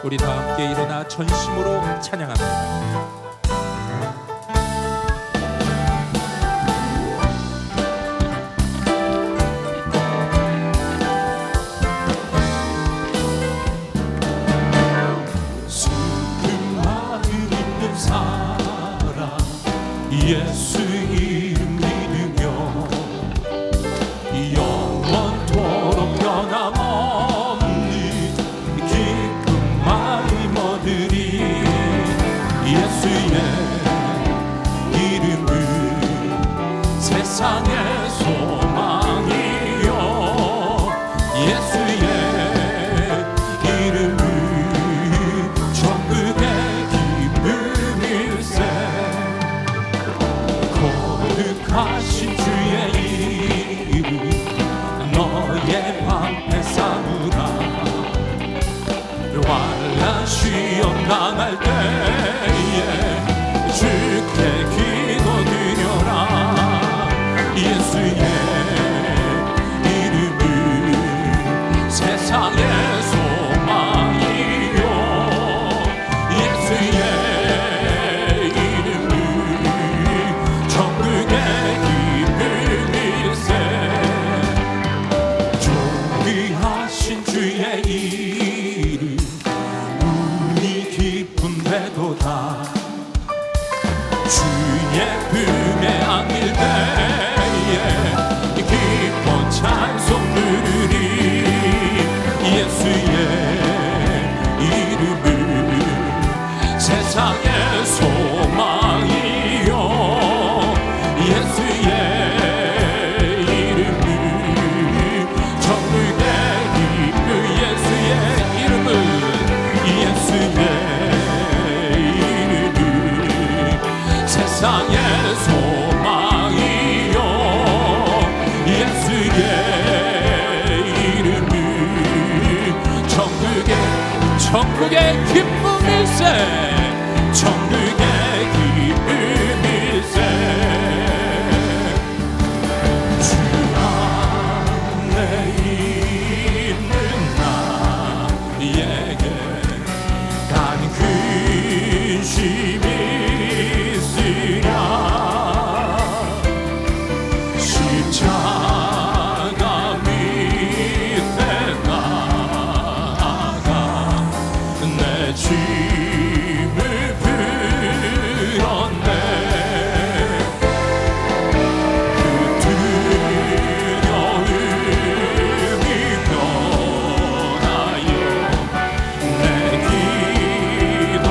우리 다 함께 일어나 전심으로 찬양합니다. 예수 이름 믿으며 영원토록 변함없는 기쁜 마음 얻으리. 예수의 이름은 세상의 소망이요 예수의 이름은 천국의 기쁨일세. 거룩하신 주의 이름 너의 방패 삼으라. 환난 시험 당할 때에 주께 기도드려라. 예수의 이름은 세상의 소망이요 예수의 주의 이름 운이 깊은데도다. 주의 품에 안길 때에 기뻐 찬송 부르리. 예수의 이름은 세상의 소망이요 예수의 세상의 소망이요 예수의 이름은 천국의 기쁨일세. 천국의 기쁨일세. 주 안에 있는 나에게 단 근심이 십자가 밑에 나아가 내 짐을 풀었네. 그 두려움이 변하여 내 기도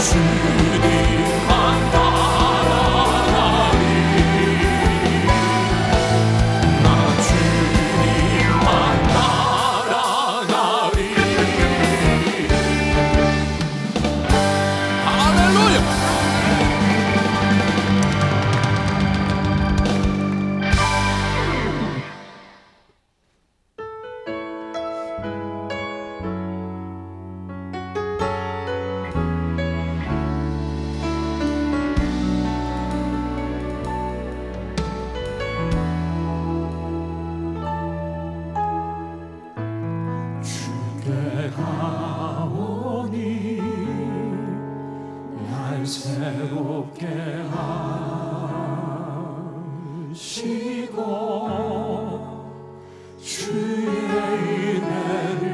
주님만 따라가리 나 주님만 따라가리 할렐루야. 주께 가오니 날 새롭게 하시고 주의 은혜를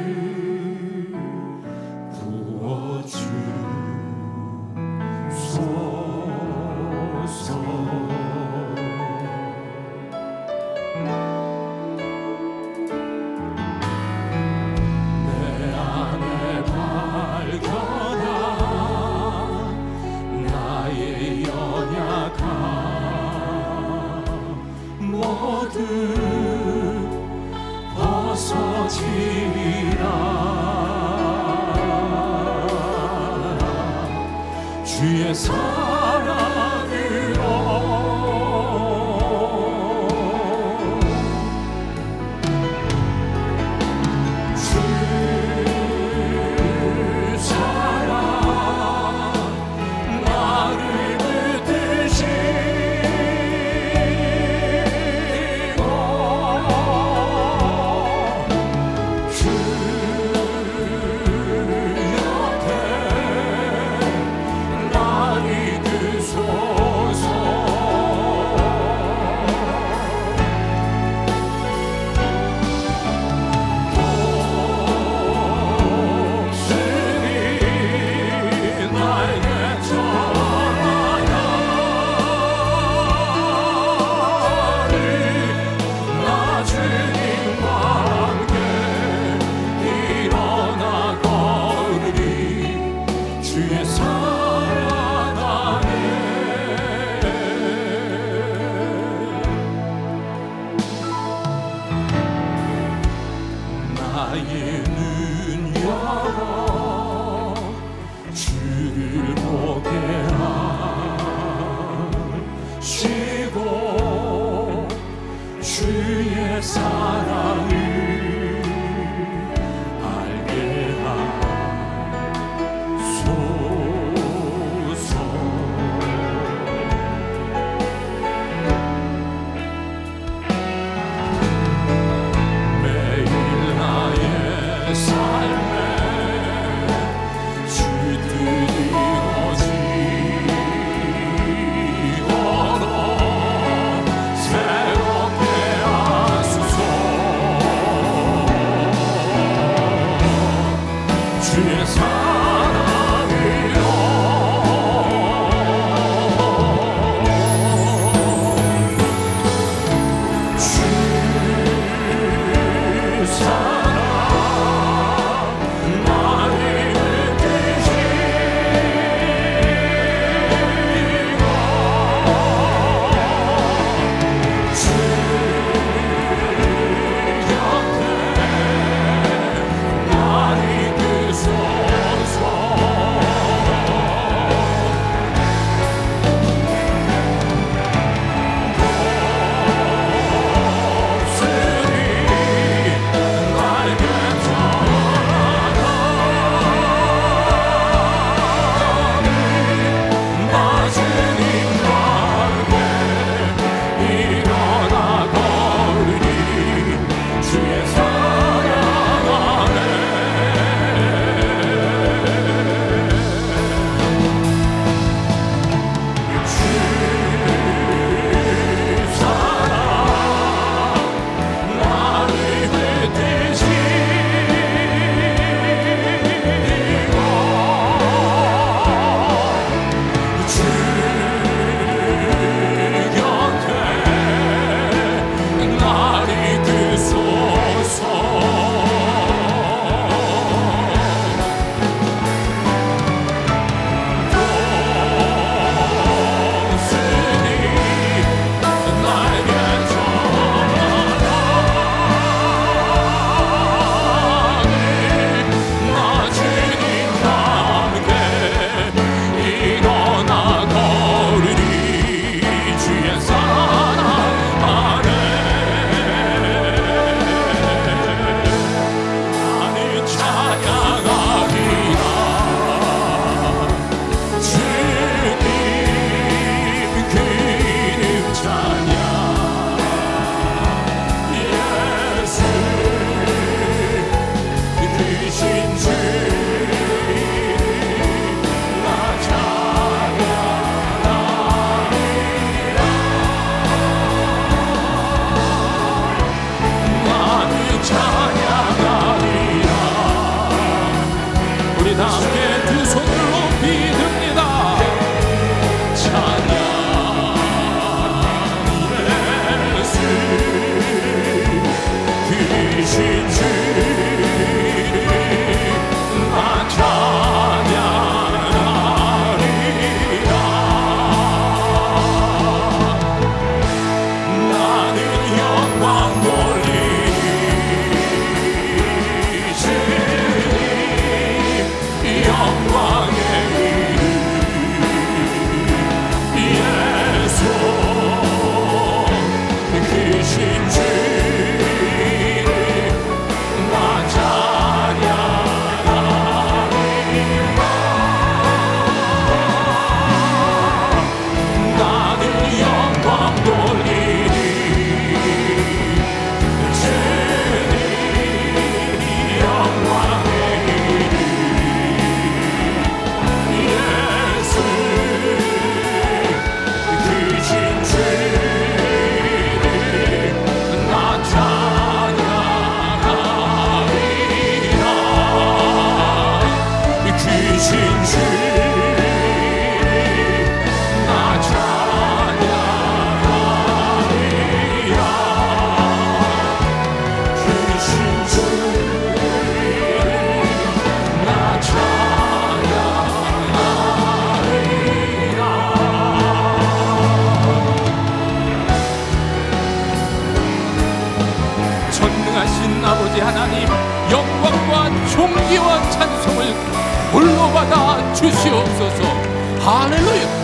벗어지리라 주의 사랑으로 주 사랑 나를 붙드시고 주 옆에 날 이끄소 존귀와 찬송을 물러받아 주시옵소서. 할렐루야.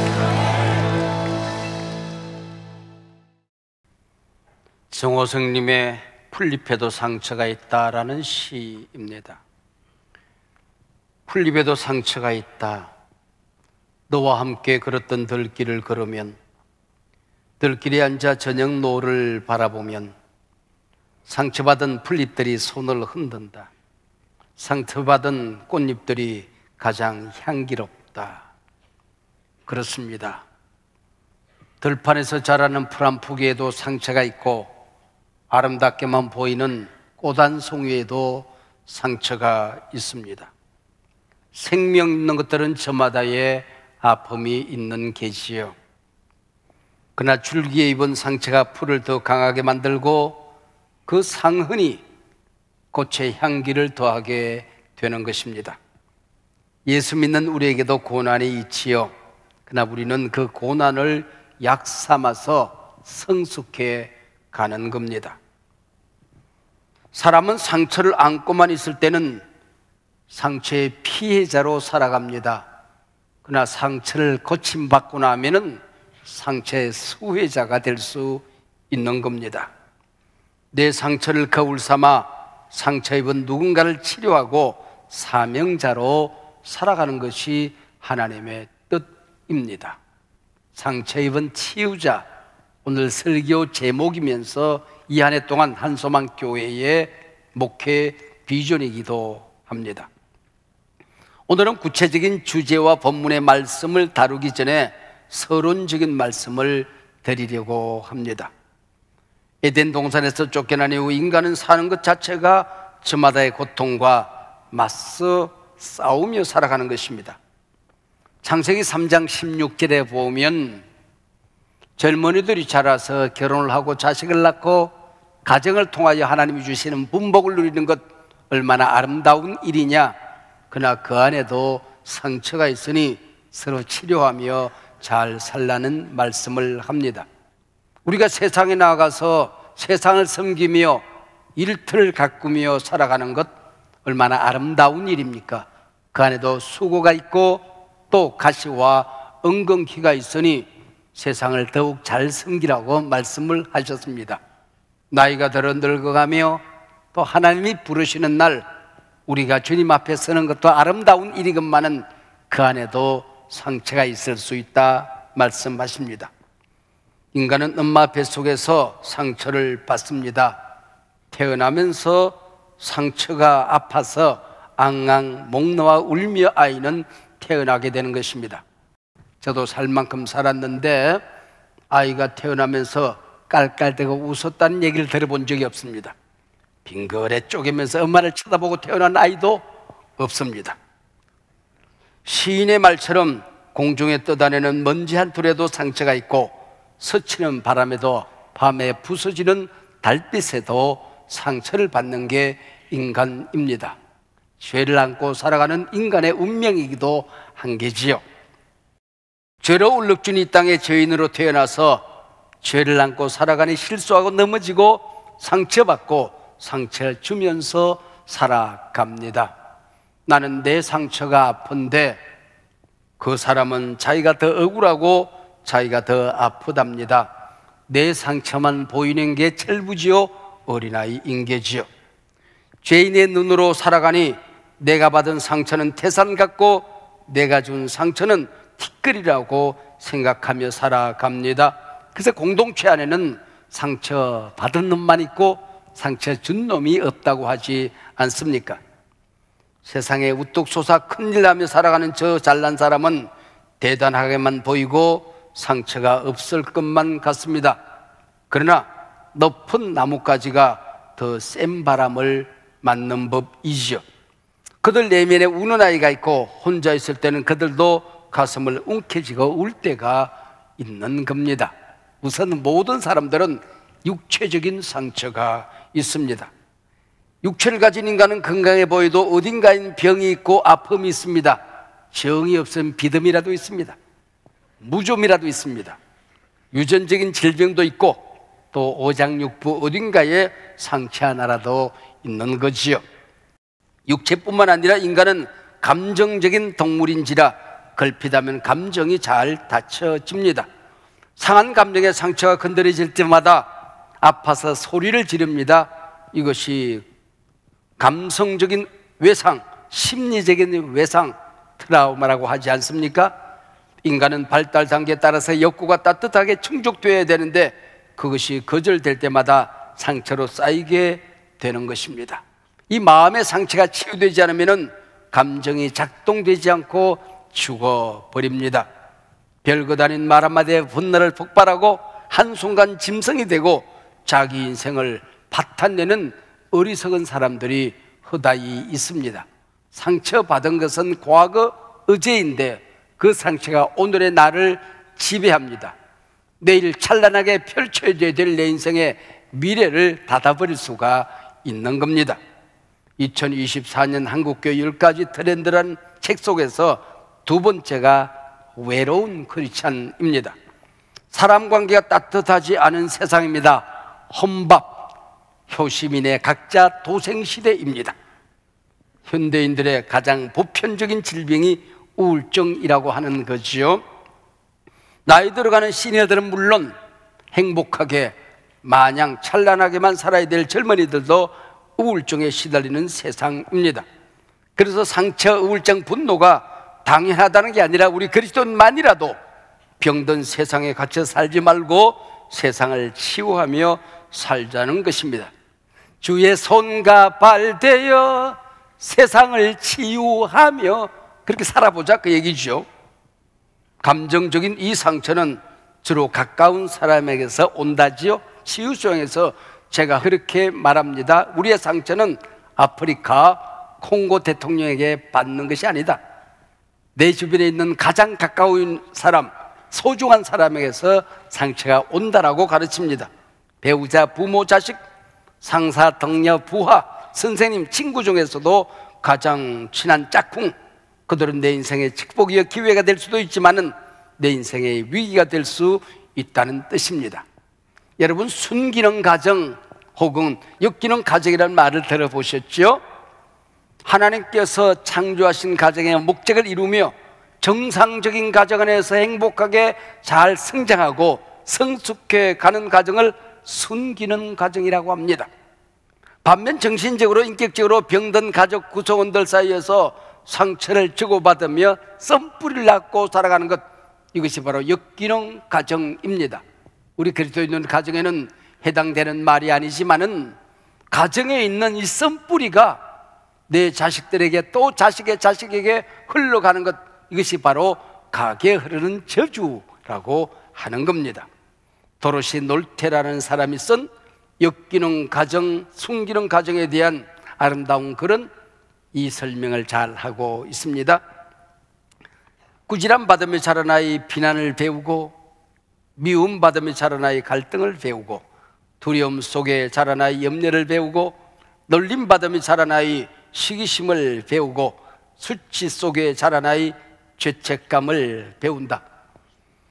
정호성님의 풀잎에도 상처가 있다라는 시입니다. 풀잎에도 상처가 있다. 너와 함께 걸었던 들길을 걸으면, 들길에 앉아 저녁 노을을 바라보면 상처받은 풀잎들이 손을 흔든다. 상처받은 꽃잎들이 가장 향기롭다. 그렇습니다. 들판에서 자라는 풀 한 포기에도 상처가 있고, 아름답게만 보이는 꽃 한 송이에도 상처가 있습니다. 생명 있는 것들은 저마다의 아픔이 있는 게지요. 그러나 줄기에 입은 상처가 풀을 더 강하게 만들고, 그 상흔이 꽃의 향기를 더하게 되는 것입니다. 예수 믿는 우리에게도 고난이 있지요. 그러나 우리는 그 고난을 약 삼아서 성숙해 가는 겁니다. 사람은 상처를 안고만 있을 때는 상처의 피해자로 살아갑니다. 그러나 상처를 고침받고 나면은 상처의 수혜자가 될 수 있는 겁니다. 내 상처를 거울 삼아 상처 입은 누군가를 치료하고 사명자로 살아가는 것이 하나님의 뜻입니다. 상처 입은 치유자, 오늘 설교 제목이면서 이 한 해 동안 한소망 교회의 목회 비전이기도 합니다. 오늘은 구체적인 주제와 본문의 말씀을 다루기 전에 서론적인 말씀을 드리려고 합니다. 에덴 동산에서 쫓겨난 이후 인간은 사는 것 자체가 저마다의 고통과 맞서 싸우며 살아가는 것입니다. 창세기 3장 16절에 보면 젊은이들이 자라서 결혼을 하고 자식을 낳고 가정을 통하여 하나님이 주시는 분복을 누리는 것 얼마나 아름다운 일이냐. 그러나 그 안에도 상처가 있으니 서로 치료하며 잘 살라는 말씀을 합니다. 우리가 세상에 나가서 세상을 섬기며 일터를 가꾸며 살아가는 것 얼마나 아름다운 일입니까? 그 안에도 수고가 있고 또 가시와 엉겅퀴가 있으니 세상을 더욱 잘 섬기라고 말씀을 하셨습니다. 나이가 들어 늙어가며 또 하나님이 부르시는 날 우리가 주님 앞에 서는 것도 아름다운 일이건만은 그 안에도 상처가 있을 수 있다 말씀하십니다. 인간은 엄마 뱃속에서 상처를 받습니다. 태어나면서 상처가 아파서 앙앙 목 놓아 울며 아이는 태어나게 되는 것입니다. 저도 살 만큼 살았는데 아이가 태어나면서 깔깔대고 웃었다는 얘기를 들어본 적이 없습니다. 빙그레 쪼개면서 엄마를 쳐다보고 태어난 아이도 없습니다. 시인의 말처럼 공중에 떠다니는 먼지 한 톨에도 상처가 있고 스치는 바람에도 밤에 부서지는 달빛에도 상처를 받는 게 인간입니다. 죄를 안고 살아가는 인간의 운명이기도 한 게지요. 죄로 울룩준 이 땅에 죄인으로 태어나서 죄를 안고 살아가니 실수하고 넘어지고 상처받고 상처를 주면서 살아갑니다. 나는 내 상처가 아픈데 그 사람은 자기가 더 억울하고 자기가 더 아프답니다. 내 상처만 보이는 게 철부지요 어린아이 인계지요. 죄인의 눈으로 살아가니 내가 받은 상처는 태산 같고 내가 준 상처는 티끌이라고 생각하며 살아갑니다. 그래서 공동체 안에는 상처 받은 놈만 있고 상처 준 놈이 없다고 하지 않습니까? 세상에 우뚝 솟아 큰일 나며 살아가는 저 잘난 사람은 대단하게만 보이고 상처가 없을 것만 같습니다. 그러나 높은 나뭇가지가 더 센 바람을 맞는 법이지요. 그들 내면에 우는 아이가 있고 혼자 있을 때는 그들도 가슴을 웅크지고 울 때가 있는 겁니다. 우선 모든 사람들은 육체적인 상처가 있습니다. 육체를 가진 인간은 건강해 보여도 어딘가엔 병이 있고 아픔이 있습니다. 정이 없으면 비듬이라도 있습니다. 무좀이라도 있습니다. 유전적인 질병도 있고 또 오장육부 어딘가에 상처 하나라도 있는 거지요. 육체뿐만 아니라 인간은 감정적인 동물인지라 걸핏하면 감정이 잘 다쳐집니다. 상한 감정의 상처가 건드려질 때마다 아파서 소리를 지릅니다. 이것이 감성적인 외상, 심리적인 외상, 트라우마라고 하지 않습니까? 인간은 발달 단계에 따라서 욕구가 따뜻하게 충족되어야 되는데 그것이 거절될 때마다 상처로 쌓이게 되는 것입니다. 이 마음의 상처가 치유되지 않으면 감정이 작동되지 않고 죽어버립니다. 별것 아닌 말 한마디에 분노를 폭발하고 한순간 짐승이 되고 자기 인생을 파탄내는 어리석은 사람들이 허다히 있습니다. 상처받은 것은 과거 어제인데 그 상처가 오늘의 나를 지배합니다. 내일 찬란하게 펼쳐져야 될 내 인생의 미래를 닫아버릴 수가 있는 겁니다. 2024년 한국교회 10가지 트렌드라는 책 속에서 두 번째가 외로운 크리스찬입니다. 사람 관계가 따뜻하지 않은 세상입니다. 혼밥, 효시민의 각자 도생시대입니다. 현대인들의 가장 보편적인 질병이 우울증이라고 하는 거지요. 나이 들어가는 시니어들은 물론 행복하게 마냥 찬란하게만 살아야 될 젊은이들도 우울증에 시달리는 세상입니다. 그래서 상처, 우울증, 분노가 당연하다는 게 아니라 우리 그리스도인만이라도 병든 세상에 갇혀 살지 말고 세상을 치유하며 살자는 것입니다. 주의 손과 발 되어 세상을 치유하며 그렇게 살아보자 그 얘기죠. 감정적인 이 상처는 주로 가까운 사람에게서 온다지요. 치유성에서 제가 그렇게 말합니다. 우리의 상처는 아프리카 콩고 대통령에게 받는 것이 아니다. 내 주변에 있는 가장 가까운 사람, 소중한 사람에게서 상처가 온다라고 가르칩니다. 배우자, 부모, 자식, 상사, 동료, 부하, 선생님, 친구 중에서도 가장 친한 짝꿍, 그들은 내 인생의 축복이여 기회가 될 수도 있지만은 내 인생의 위기가 될 수 있다는 뜻입니다. 여러분, 순기능 가정 혹은 역기능 가정이라는 말을 들어보셨죠? 하나님께서 창조하신 가정의 목적을 이루며 정상적인 가정 안에서 행복하게 잘 성장하고 성숙해 가는 가정을 순기능 가정이라고 합니다. 반면 정신적으로 인격적으로 병든 가족 구성원들 사이에서 상처를 주고받으며 썸뿌리를 낳고 살아가는 것, 이것이 바로 역기능 가정입니다. 우리 그리스도인 가정에는 해당되는 말이 아니지만은 가정에 있는 이 썸뿌리가 내 자식들에게 또 자식의 자식에게 흘러가는 것, 이것이 바로 가게 흐르는 저주라고 하는 겁니다. 도로시 놀테라는 사람이 쓴 역기능 가정, 순기능 가정에 대한 아름다운 글은 이 설명을 잘 하고 있습니다. 꾸지람 받으며 자란 아이 비난을 배우고, 미움 받으며 자란 아이 갈등을 배우고, 두려움 속에 자란 아이 염려를 배우고, 놀림 받으며 자란 아이 시기심을 배우고, 수치 속에 자란 아이 죄책감을 배운다.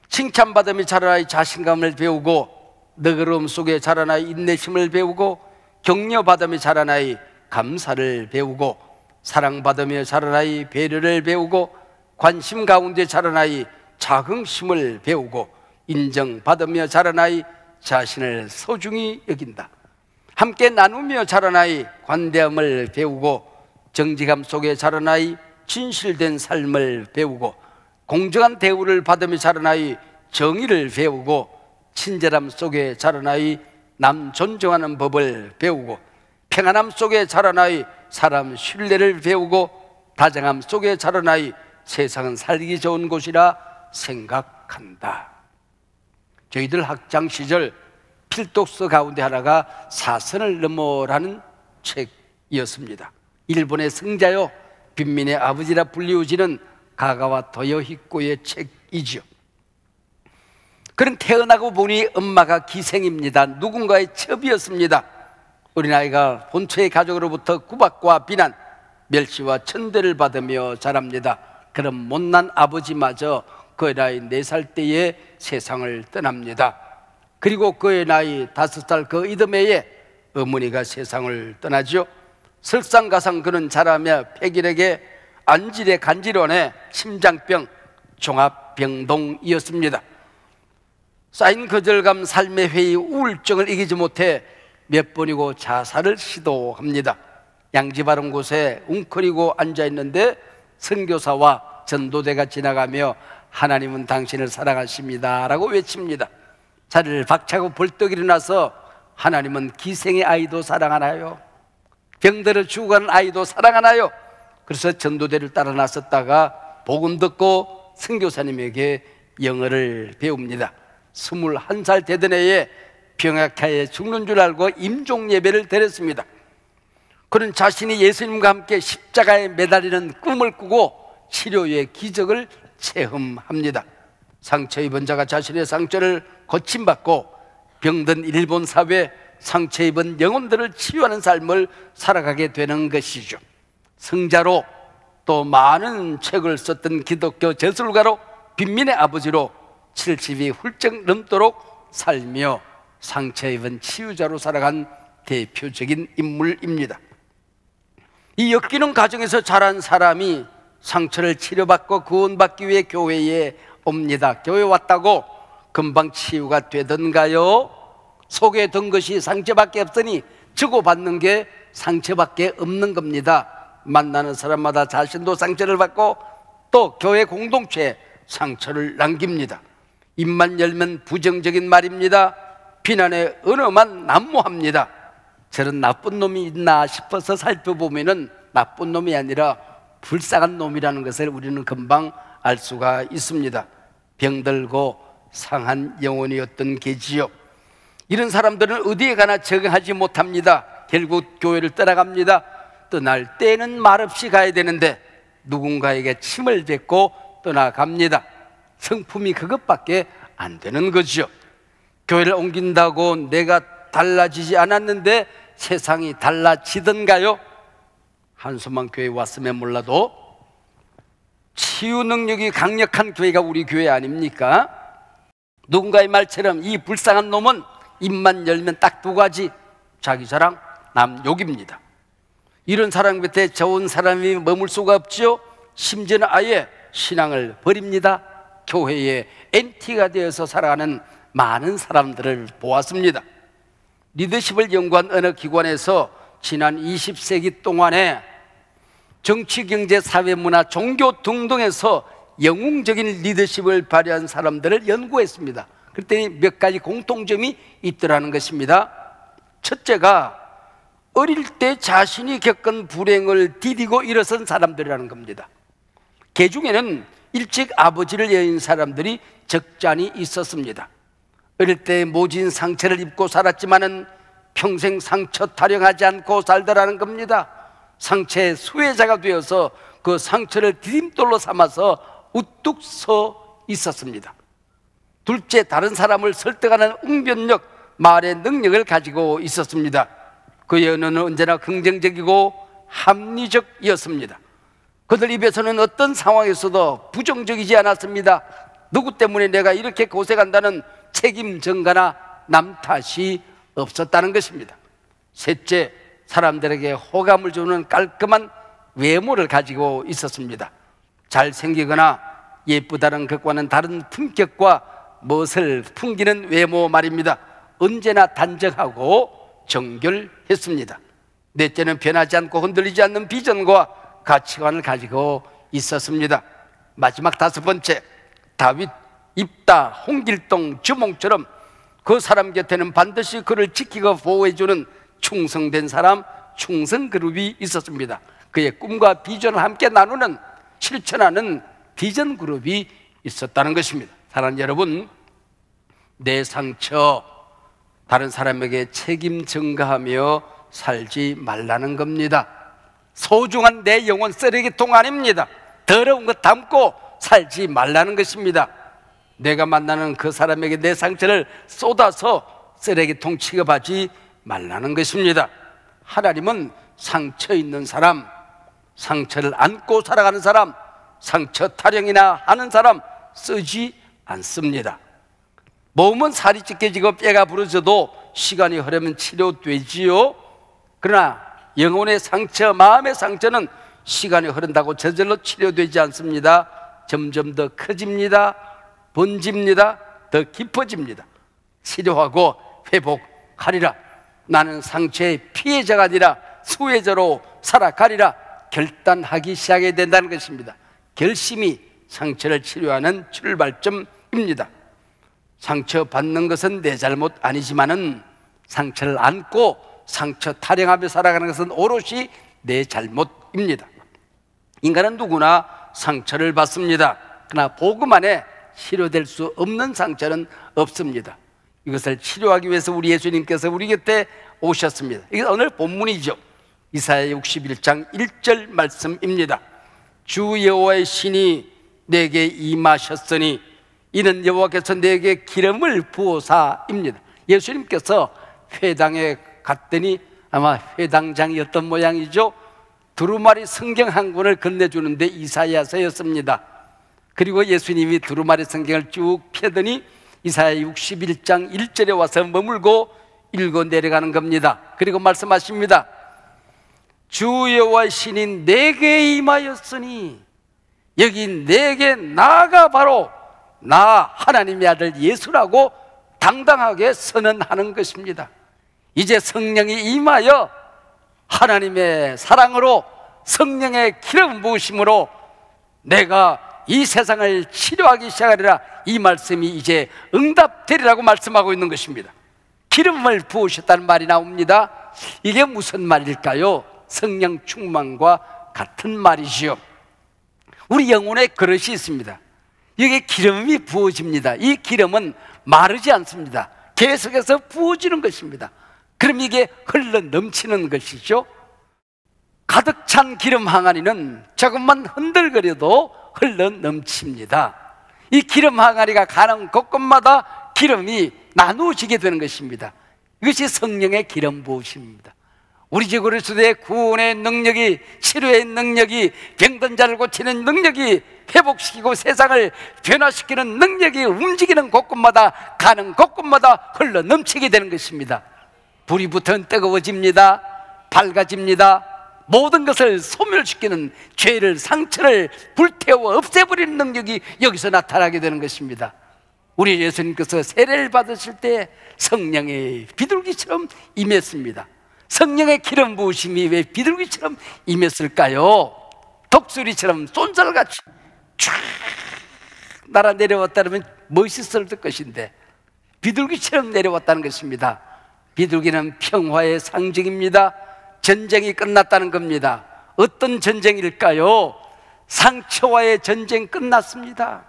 칭찬받으며 자란 아이 자신감을 배우고, 너그러움 속에 자란 아이 인내심을 배우고, 격려받으며 자란 아이 감사를 배우고, 사랑받으며 자란 아이 배려를 배우고, 관심 가운데 자란 아이 자긍심을 배우고, 인정받으며 자란 아이 자신을 소중히 여긴다. 함께 나누며 자란 아이 관대함을 배우고, 정직함 속에 자란 아이 진실된 삶을 배우고, 공정한 대우를 받으며 자란 아이 정의를 배우고, 친절함 속에 자란 아이 남 존중하는 법을 배우고, 평안함 속에 자란 아이 사람 신뢰를 배우고, 다정함 속에 자란 아이 세상은 살기 좋은 곳이라 생각한다. 저희들 학창 시절 필독서 가운데 하나가 사선을 넘어라는 책이었습니다. 일본의 성자요 빈민의 아버지라 불리우지는 가가와 도요히코의 책이지요. 그는 태어나고 보니 엄마가 기생입니다. 누군가의 첩이었습니다. 어린아이가 본처의 가족으로부터 구박과 비난, 멸시와 천대를 받으며 자랍니다. 그런 못난 아버지마저 그의 나이 4살 때에 세상을 떠납니다. 그리고 그의 나이 5살 그 이듬해에 어머니가 세상을 떠나죠. 설상가상 그는 자라며 백일에게 안질의 간질원에 심장병, 종합병동이었습니다. 쌓인 거절감, 삶의 회의, 우울증을 이기지 못해 몇 번이고 자살을 시도합니다. 양지 바른 곳에 웅크리고 앉아있는데 선교사와 전도대가 지나가며 하나님은 당신을 사랑하십니다 라고 외칩니다. 자리를 박차고 벌떡 일어나서 하나님은 기생의 아이도 사랑하나요? 병들어 죽어가는 아이도 사랑하나요? 그래서 전도대를 따라 나섰다가 복음 듣고 선교사님에게 영어를 배웁니다. 21살 되던 해에 병약하에 죽는 줄 알고 임종 예배를 드렸습니다. 그는 자신이 예수님과 함께 십자가에 매달리는 꿈을 꾸고 치료의 기적을 체험합니다. 상처 입은 자가 자신의 상처를 고침받고 병든 일본 사회, 상처 입은 영혼들을 치유하는 삶을 살아가게 되는 것이죠. 성자로 또 많은 책을 썼던 기독교 저술가로 빈민의 아버지로 70이 훌쩍 넘도록 살며 상처 입은 치유자로 살아간 대표적인 인물입니다. 이 엮이는 가정에서 자란 사람이 상처를 치료받고 구원받기 위해 교회에 옵니다. 교회 왔다고 금방 치유가 되던가요? 속에 든 것이 상처밖에 없으니 주고받는 게 상처밖에 없는 겁니다. 만나는 사람마다 자신도 상처를 받고 또 교회 공동체에 상처를 남깁니다. 입만 열면 부정적인 말입니다. 비난의 언어만 난무합니다. 저런 나쁜 놈이 있나 싶어서 살펴보면은 나쁜 놈이 아니라 불쌍한 놈이라는 것을 우리는 금방 알 수가 있습니다. 병들고 상한 영혼이었던 게지요. 이런 사람들은 어디에 가나 적응하지 못합니다. 결국 교회를 떠나갑니다. 떠날 때는 말없이 가야 되는데 누군가에게 침을 뱉고 떠나갑니다. 성품이 그것밖에 안 되는 거죠. 교회를 옮긴다고 내가 달라지지 않았는데 세상이 달라지던가요? 한수만 교회에 왔으면 몰라도 치유 능력이 강력한 교회가 우리 교회 아닙니까? 누군가의 말처럼 이 불쌍한 놈은 입만 열면 딱 두 가지, 자기 자랑, 남 욕입니다. 이런 사람 곁에 좋은 사람이 머물 수가 없지요. 심지어는 아예 신앙을 버립니다. 교회의 엔티가 되어서 살아가는 많은 사람들을 보았습니다. 리더십을 연구한 어느 기관에서 지난 20세기 동안에 정치, 경제, 사회, 문화, 종교 등등에서 영웅적인 리더십을 발휘한 사람들을 연구했습니다. 그랬더니 몇 가지 공통점이 있더라는 것입니다. 첫째가 어릴 때 자신이 겪은 불행을 디디고 일어선 사람들이라는 겁니다. 그 중에는 일찍 아버지를 잃은 사람들이 적잖이 있었습니다. 어릴 때 모진 상처를 입고 살았지만은 평생 상처 타령하지 않고 살더라는 겁니다. 상처의 수혜자가 되어서 그 상처를 디딤돌로 삼아서 우뚝 서 있었습니다. 둘째, 다른 사람을 설득하는 웅변력, 말의 능력을 가지고 있었습니다. 그의 언어는 언제나 긍정적이고 합리적이었습니다. 그들 입에서는 어떤 상황에서도 부정적이지 않았습니다. 누구 때문에 내가 이렇게 고생한다는 책임 전가나 남 탓이 없었다는 것입니다. 셋째, 사람들에게 호감을 주는 깔끔한 외모를 가지고 있었습니다. 잘생기거나 예쁘다는 것과는 다른 품격과 멋을 풍기는 외모 말입니다. 언제나 단정하고 정결했습니다. 넷째는 변하지 않고 흔들리지 않는 비전과 가치관을 가지고 있었습니다. 마지막 다섯 번째, 다윗, 입다, 홍길동, 주몽처럼 그 사람 곁에는 반드시 그를 지키고 보호해주는 충성된 사람, 충성그룹이 있었습니다. 그의 꿈과 비전을 함께 나누는, 실천하는 비전그룹이 있었다는 것입니다. 사랑하는 여러분, 내 상처 다른 사람에게 책임 전가하며 살지 말라는 겁니다. 소중한 내 영혼 쓰레기통 아닙니다. 더러운 것 담고 살지 말라는 것입니다. 내가 만나는 그 사람에게 내 상처를 쏟아서 쓰레기통 취급하지 말라는 것입니다. 하나님은 상처 있는 사람, 상처를 안고 살아가는 사람, 상처 타령이나 하는 사람 쓰지 않습니다. 몸은 살이 찢겨지고 뼈가 부러져도 시간이 흐르면 치료되지요. 그러나 영혼의 상처, 마음의 상처는 시간이 흐른다고 저절로 치료되지 않습니다. 점점 더 커집니다. 번집니다. 더 깊어집니다. 치료하고 회복하리라. 나는 상처의 피해자가 아니라 수혜자로 살아가리라 결단하기 시작해야 된다는 것입니다. 결심이 상처를 치료하는 출발점입니다. 상처 받는 것은 내 잘못 아니지만은 상처를 안고 상처 타령하며 살아가는 것은 오롯이 내 잘못입니다. 인간은 누구나 상처를 받습니다. 그러나 복음 안에 치료될 수 없는 상처는 없습니다. 이것을 치료하기 위해서 우리 예수님께서 우리 곁에 오셨습니다. 이게 오늘 본문이죠. 이사야 61장 1절 말씀입니다. 주 여호와의 신이 내게 임하셨으니 이는 여호와께서 내게 기름을 부어사입니다. 예수님께서 회당에 갔더니 아마 회당장이었던 모양이죠. 두루마리 성경 한 권을 건네주는데 이사야서였습니다. 그리고 예수님이 두루마리 성경을 쭉 펴더니 이사야 61장 1절에 와서 머물고 읽어 내려가는 겁니다. 그리고 말씀하십니다. 주 여호와의 신이 내게 임하였으니 여기 내게 나가 바로 나 하나님의 아들 예수라고 당당하게 선언하는 것입니다. 이제 성령이 임하여 하나님의 사랑으로 성령의 기름 부으심으로 내가 이 세상을 치료하기 시작하리라. 이 말씀이 이제 응답되리라고 말씀하고 있는 것입니다. 기름을 부으셨다는 말이 나옵니다. 이게 무슨 말일까요? 성령 충만과 같은 말이지요. 우리 영혼에 그릇이 있습니다. 여기에 기름이 부어집니다. 이 기름은 마르지 않습니다. 계속해서 부어지는 것입니다. 그럼 이게 흘러 넘치는 것이죠. 가득 찬 기름 항아리는 조금만 흔들거려도 흘러 넘칩니다. 이 기름 항아리가 가는 곳곳마다 기름이 나누어지게 되는 것입니다. 이것이 성령의 기름 부으심입니다. 우리 주 그리스도의 구원의 능력이, 치료의 능력이, 병든 자를 고치는 능력이, 회복시키고 세상을 변화시키는 능력이 움직이는 곳곳마다, 가는 곳곳마다 흘러 넘치게 되는 것입니다. 불이 붙으면 뜨거워집니다. 밝아집니다. 모든 것을 소멸시키는 죄를, 상처를 불태워 없애버리는 능력이 여기서 나타나게 되는 것입니다. 우리 예수님께서 세례를 받으실 때 성령의 비둘기처럼 임했습니다. 성령의 기름 부으심이 왜 비둘기처럼 임했을까요? 독수리처럼 쏜살같이 쫙 날아 내려왔다면 멋있을 것인데 비둘기처럼 내려왔다는 것입니다. 비둘기는 평화의 상징입니다. 전쟁이 끝났다는 겁니다. 어떤 전쟁일까요? 상처와의 전쟁 끝났습니다.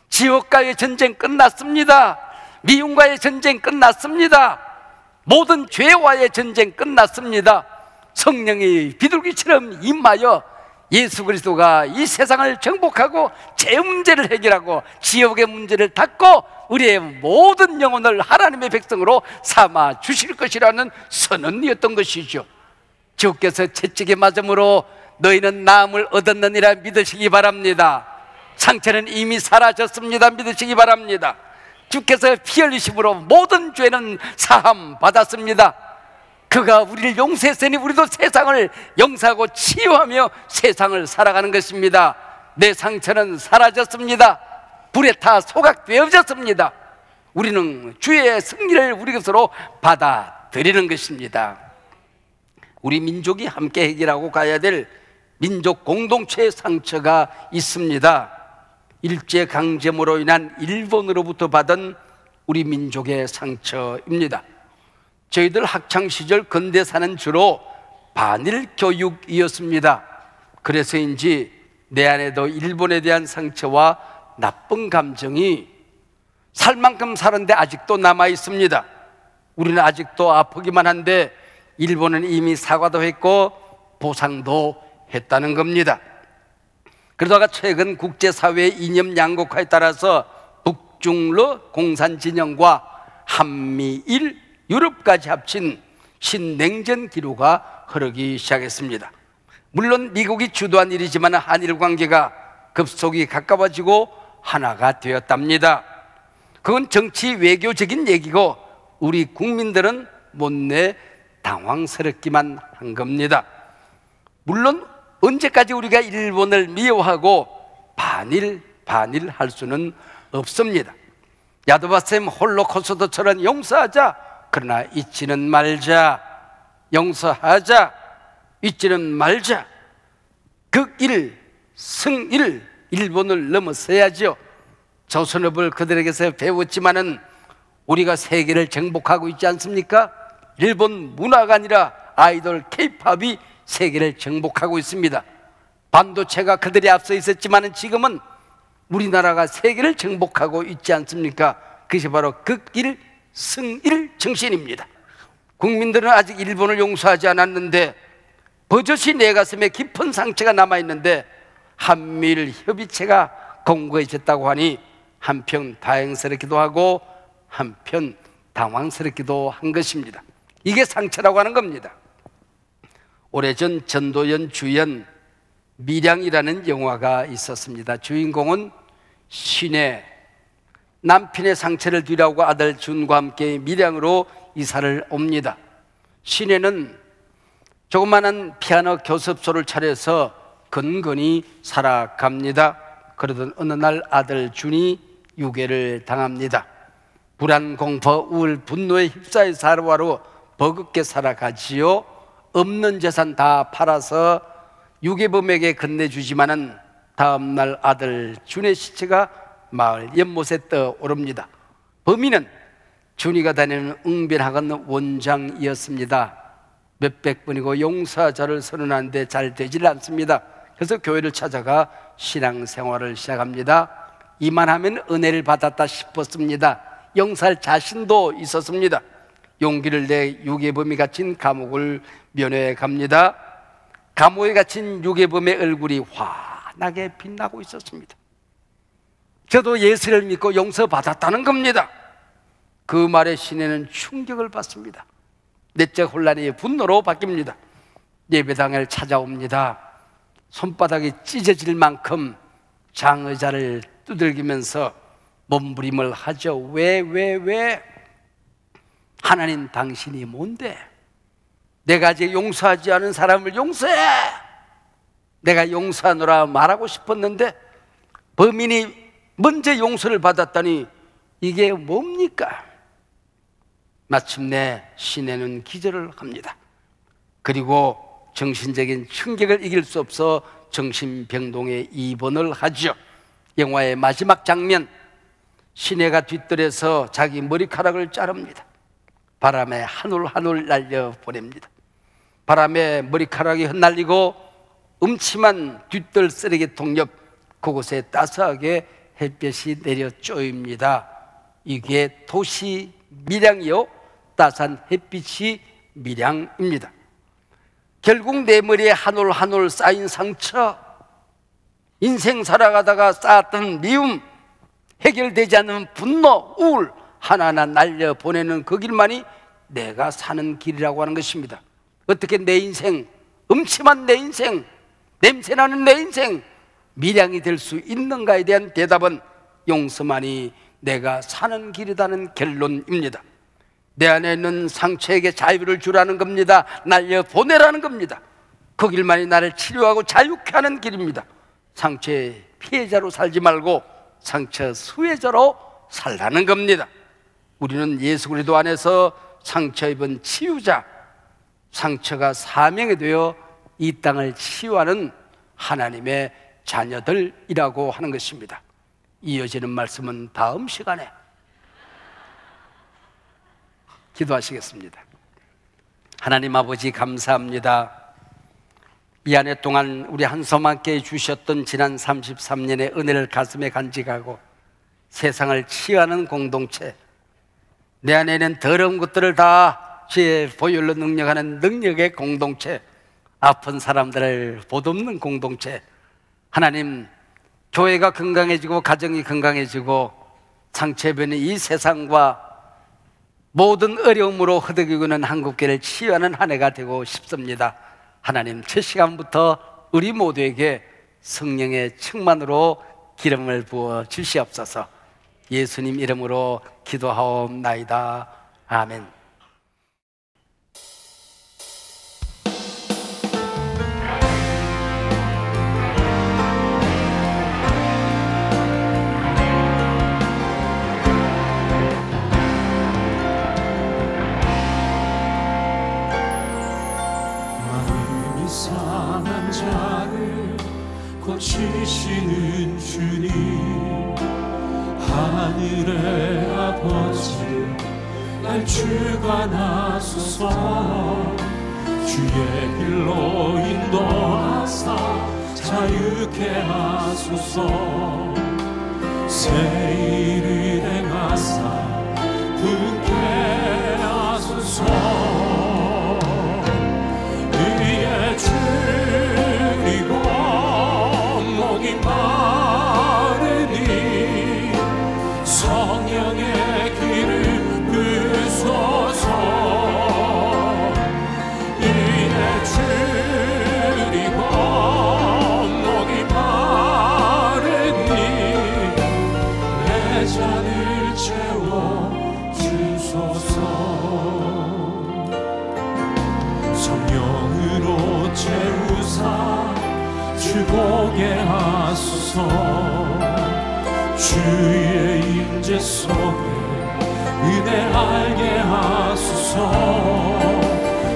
지옥과의 전쟁 끝났습니다. 미움과의 전쟁 끝났습니다. 모든 죄와의 전쟁 끝났습니다. 성령이 비둘기처럼 임하여 예수 그리스도가 이 세상을 정복하고 죄 문제를 해결하고 지옥의 문제를 닫고 우리의 모든 영혼을 하나님의 백성으로 삼아 주실 것이라는 선언이었던 것이죠. 주께서 채찍에 맞음으로 너희는 나음을 얻었느니라 믿으시기 바랍니다. 상처는 이미 사라졌습니다. 믿으시기 바랍니다. 주께서 피 흘리심으로 모든 죄는 사함 받았습니다. 그가 우리를 용서했으니 우리도 세상을 용서하고 치유하며 세상을 살아가는 것입니다. 내 상처는 사라졌습니다. 불에 타 소각되어졌습니다. 우리는 주의 승리를 우리 것으로 받아들이는 것입니다. 우리 민족이 함께 해결하고 가야 될 민족 공동체의 상처가 있습니다. 일제강점으로 인한 일본으로부터 받은 우리 민족의 상처입니다. 저희들 학창시절 근대사는 주로 반일 교육이었습니다. 그래서인지 내 안에도 일본에 대한 상처와 나쁜 감정이 살 만큼 사는데 아직도 남아 있습니다. 우리는 아직도 아프기만 한데 일본은 이미 사과도 했고 보상도 했다는 겁니다. 그러다가 최근 국제사회의 이념 양극화에 따라서 북중러 공산진영과 한미일 유럽까지 합친 신냉전 기류가 흐르기 시작했습니다. 물론 미국이 주도한 일이지만 한일 관계가 급속히 가까워지고 하나가 되었답니다. 그건 정치 외교적인 얘기고 우리 국민들은 못내 당황스럽기만 한 겁니다. 물론 언제까지 우리가 일본을 미워하고 반일할 수는 없습니다. 야도바셈 홀로코스트처럼 용서하자, 그러나 잊지는 말자. 용서하자, 잊지는 말자. 극일, 승일, 일본을 넘어서야죠. 조선업을 그들에게서 배웠지만은 우리가 세계를 정복하고 있지 않습니까? 일본 문화가 아니라 아이돌 K-팝이 세계를 정복하고 있습니다. 반도체가 그들이 앞서 있었지만은 지금은 우리나라가 세계를 정복하고 있지 않습니까? 그것이 바로 극일, 승일 정신입니다. 국민들은 아직 일본을 용서하지 않았는데 버젓이 내 가슴에 깊은 상처가 남아있는데 한미일 협의체가 공고해졌다고 하니 한편 다행스럽기도 하고 한편 당황스럽기도 한 것입니다. 이게 상처라고 하는 겁니다. 오래전 전도연 주연 밀양이라는 영화가 있었습니다. 주인공은 신의 남편의 상처를 뒤로하고 아들 준과 함께 밀양으로 이사를 옵니다. 신혜는 조그마한 피아노 교습소를 차려서 건건히 살아갑니다. 그러던 어느 날 아들 준이 유괴를 당합니다. 불안, 공포, 우울, 분노에 휩싸여 하루하루 버겁게 살아가지요. 없는 재산 다 팔아서 유괴범에게 건네주지만은 다음날 아들 준의 시체가 마을 연못에 떠오릅니다. 범인은 준이가 다니는 웅변학원 원장이었습니다. 몇백 번이고 용서자를 선언하는데 잘 되질 않습니다. 그래서 교회를 찾아가 신앙생활을 시작합니다. 이만하면 은혜를 받았다 싶었습니다. 용서할 자신도 있었습니다. 용기를 내 유괴범이 갇힌 감옥을 면회해 갑니다. 감옥에 갇힌 유괴범의 얼굴이 환하게 빛나고 있었습니다. 저도 예수를 믿고 용서받았다는 겁니다. 그 말에 신혜는 충격을 받습니다. 내적 혼란이 분노로 바뀝니다. 예배당을 찾아옵니다. 손바닥이 찢어질 만큼 장의자를 두들기면서 몸부림을 하죠. 왜? 하나님, 당신이 뭔데? 내가 아직 용서하지 않은 사람을 용서해! 내가 용서하노라 말하고 싶었는데 범인이 먼저 용서를 받았다니 이게 뭡니까? 마침내 신혜는 기절을 합니다. 그리고 정신적인 충격을 이길 수 없어 정신병동에 입원을 하죠. 영화의 마지막 장면, 신혜가 뒷뜰에서 자기 머리카락을 자릅니다. 바람에 한 올 날려보냅니다. 바람에 머리카락이 흩날리고 음침한 뒷뜰 쓰레기통 옆 그곳에 따스하게 햇볕이 내려 쪼입니다. 이게 도시 밀양이요, 따스한 햇빛이 밀양입니다. 결국 내 머리에 한 올 쌓인 상처, 인생 살아가다가 쌓았던 미움, 해결되지 않는 분노, 우울 하나하나 날려보내는 그 길만이 내가 사는 길이라고 하는 것입니다. 어떻게 내 인생, 음침한 내 인생, 냄새나는 내 인생 밀양이 될 수 있는가에 대한 대답은 용서만이 내가 사는 길이라는 결론입니다. 내 안에 있는 상처에게 자유를 주라는 겁니다. 날려보내라는 겁니다. 그 길만이 나를 치료하고 자유케 하는 길입니다. 상처의 피해자로 살지 말고 상처 수혜자로 살라는 겁니다. 우리는 예수 그리스도 안에서 상처 입은 치유자, 상처가 사명이 되어 이 땅을 치유하는 하나님의 자녀들이라고 하는 것입니다. 이어지는 말씀은 다음 시간에 기도하시겠습니다. 하나님 아버지, 감사합니다. 이 한 해 동안 우리 한섬함께 주셨던 지난 33년의 은혜를 가슴에 간직하고 세상을 치유하는 공동체, 내 안에는 더러운 것들을 다 주의 보혈로 능력하는 능력의 공동체, 아픈 사람들을 보듬는 공동체, 하나님, 교회가 건강해지고 가정이 건강해지고 상처변의 이 세상과 모든 어려움으로 허덕이고는 한국교회를 치유하는 한 해가 되고 싶습니다. 하나님, 첫 시간부터 우리 모두에게 성령의 충만으로 기름을 부어 주시옵소서. 예수님 이름으로 기도하옵나이다. 아멘. 하늘의 아버지 날 주관하소서. 주의 길로 인도하사 자유케 하소서. 새 일을 행하사 굳게 하소서. 의에 줄이고 목이 마르니 성령의 길을 부소서. 의에 줄이고 목이 마르니 내 잔을 채워 주소서. 성령으로 채우사 주보게 하소서. 주의 임재 속에 은혜 알게 하소서.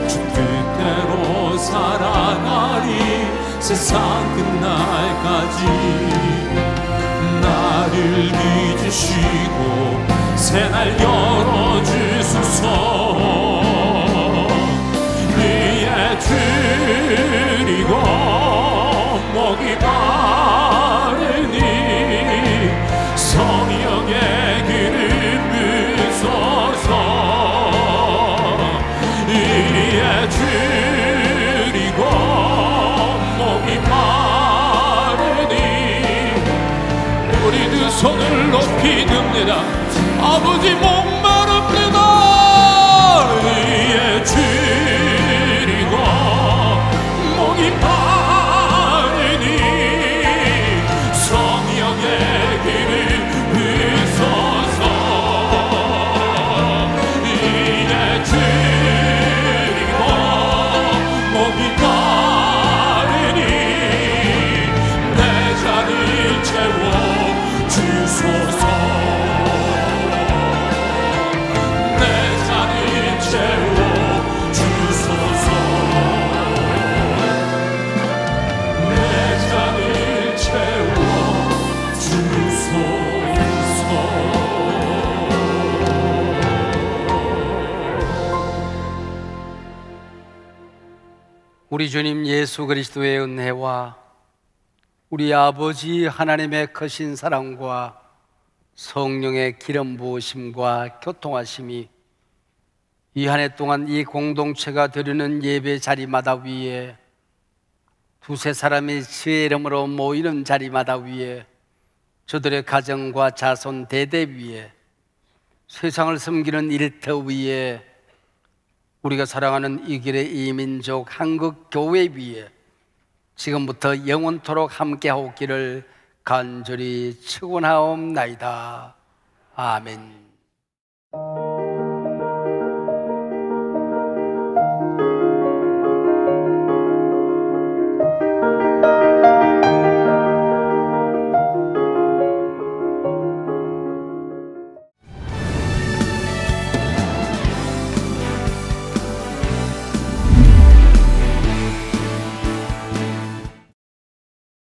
주 뜻대로 살아가리 세상 끝날까지. 나를 빚으시고 새날 열어주소서. 위에 드리고 목이 마르니 성령의 길을 부소서. 위에 드리고 목이 마르니 우리 두 손을 높이 듭니다. 아버지 목마릅니다. 위에 드리고 목이 마르니 성령의 길을 부소서. 위에 드리고 목이 마르니 내 잔을 채워 주소서. 내 잔을 채워 주소서. 내 잔을 채워 주소서. 우리 주님 예수 그리스도의 은혜와 우리 아버지 하나님의 크신 사랑과 성령의 기름 부으심과 교통하심이 이 한 해 동안 이 공동체가 드리는 예배 자리마다 위에 두세 사람이 주의 이름으로 모이는 자리마다 위에 저들의 가정과 자손 대대 위에 세상을 섬기는 일터 위에 우리가 사랑하는 이 길의 이민족 한국 교회 위에 지금부터 영원토록 함께하옵기를 간절히 축원하옵나이다. 아멘.